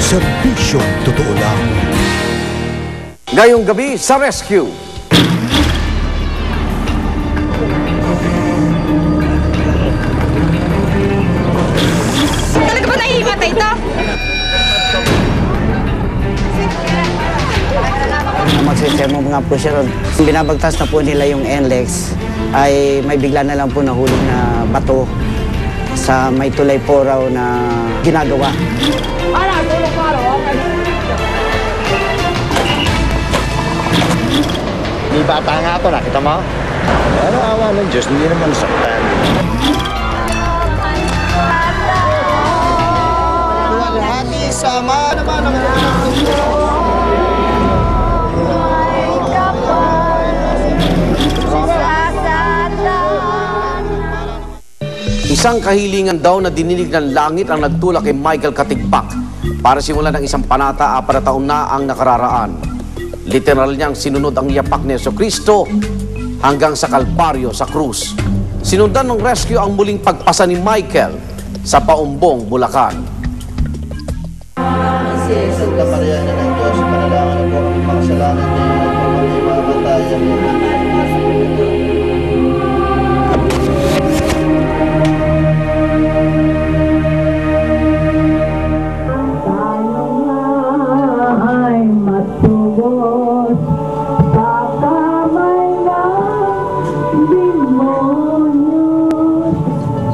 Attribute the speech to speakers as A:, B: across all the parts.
A: Serbisyong totoo lang.
B: Ngayong gabi sa Rescue.
C: Talaga ba nahihimatay ito?
D: Magsisemo nga po siya ron. Binabagtas na po nila yung NLEX ay may bigla na lang po nahulog na bato sa may tulay po raw na ginagawa.
E: May bata nga ito, nakita mo? Pero awa ng Diyos, hindi naman saktan. Hati sama naman ang
B: Isang kahilingan daw na dininig ng langit ang nagtulak kay Michael Katigbak para simulan ng isang panata 4 taon na ang nakararaan. Literal niyang sinunod ang yapak ni Jesucristo hanggang sa Kalbaryo sa krus. Sinundan ng rescue ang muling pagpasa ni Michael sa Paumbong, Bulacan.
E: Kaparihan na ng Diyos, panalangin po ang mga kasalanan niya at pagpapay mamatayan niya.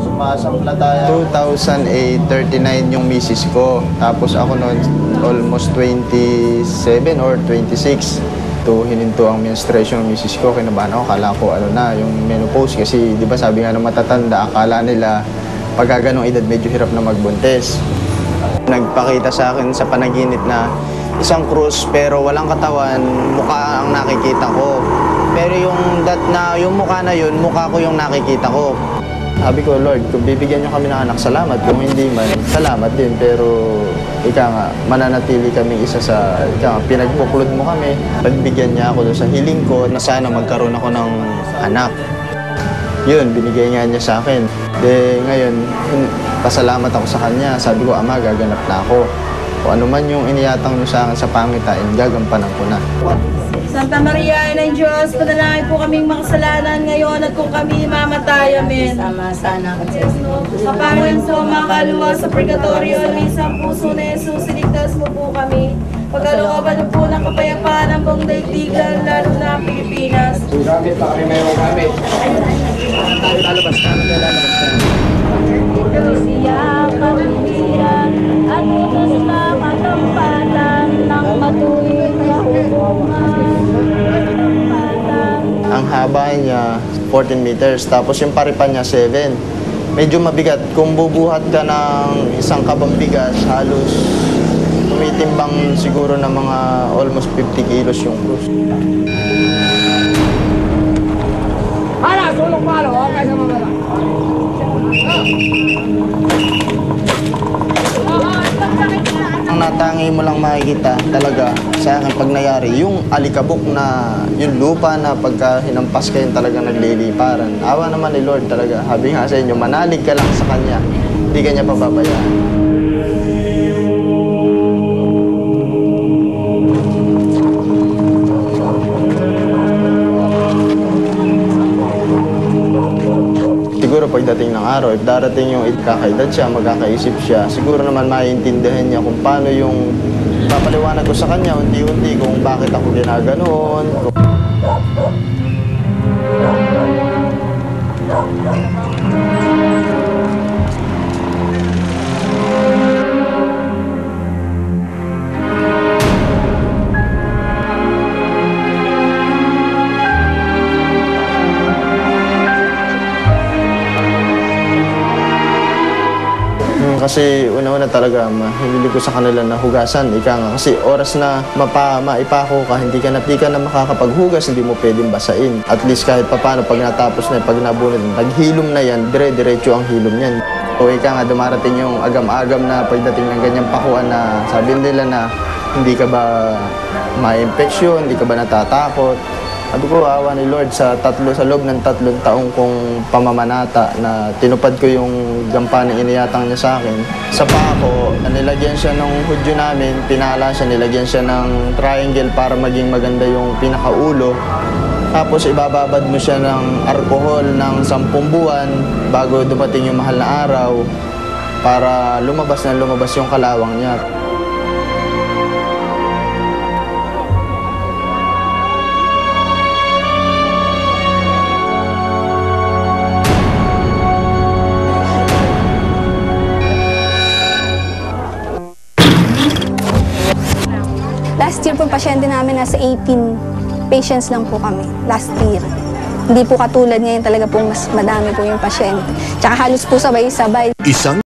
E: Sumasampla tayo. 2008, 39 yung misis ko. Tapos ako noon, almost 27 or 26. Hininto ang menstruation ng misis ko. Kinabahan ako, akala ko yung menopause. Kasi di ba sabi nga ng matatanda, akala nila pagka ganong edad medyo hirap na magbuntis. Nagpakita sa akin sa panaginip na isang krus pero walang katawan, mukha ang nakikita ko. Pero yung mukha na yun, mukha ko yung nakikita ko. Sabi ko, Lord, kung bibigyan niyo kami ng anak, salamat. Kung hindi man, salamat din. Pero, mananatili kaming isa sa, pinagbuklod mo kami. Pagbigyan niya ako doon sa hiling ko na sana magkaroon ako ng anak. Yun, binigay nga niya sa akin. Ngayon, pasalamat ako sa kanya. Sabi ko, Ama, gaganap na ako. Kung ano man yung iniyatang niyo sa akin sa pangitain, gagampanan ko na.
C: Santa Maria, Ina ng Diyos, panalangin po kaming makasalanan ngayon at kung kami mamatay, amen. Sama sana ka, Diyos. Kapangalan sa mga kaluwa sa purgatorio, isang puso na Jesus, siligtas mo po kami. Pagkalooban po ng kapayapaan ng buong daigdigan, lalo na ang Pilipinas.
E: Gamit pa kami mayroong gamit. Lalabas ka.
F: Ito siya kapiliran at utos na katampatan ng matuwid na hubungan.
E: Ang haba niya, 14 meters. Tapos yung paripan niya, 7. Medyo mabigat. Kung bubuhat ka ng isang kabang bigas, halos tumitimbang siguro ng mga almost 50 kilos yung krus.
G: Sulong palo, okay sa mga.
E: Ang natangi mo lang makikita talaga sa akin pag nangyari, yung alikabok na, yung lupa na pagka hinampas kayo talagang nagliliparan. Awa naman ni Lord talaga. Sabi nga sa inyo, manalig ka lang sa Kanya. Hindi ka niya pababayaan. Siguro pagdating ng araw, if darating yung kakaedad siya, magkakaisip siya, siguro naman maiintindihan niya kung paano yung papaliwanag ko sa kanya unti-unti kung bakit ako ginaganoon. Kasi una-una talaga, hindi ko sa kanila na hugasan. Kasi oras na maipako ka, hindi ka na makakapaghugas, hindi mo pwedeng basain. At least kahit papano, pag natapos na, pag nabunod, naghilom na yan, dire-diretso ang hilom yan. O dumarating yung agam-agam na pagdating ng ganyang pakuan na sabi nila na hindi ka ba ma-infeksyon, hindi ka ba natatakot. Sabi ko, awa ni Lord sa loob ng 3 taong kong pamamanata na tinupad ko yung gampaning iniyatang niya sa akin. Sa paa ko, nilagyan siya ng hudyo namin, pinala siya, nilagyan siya ng triangle para maging maganda yung pinakaulo. Tapos ibababad mo siya ng alcohol ng 10 buwan bago dumating yung mahal na araw para lumabas yung kalawang niya.
G: Last year po, pasyente namin nasa 18 patients lang po kami. Last year. Hindi po katulad ngayon, talaga po mas madami po yung pasyente. Tsaka halos po sabay-sabay.
A: Isang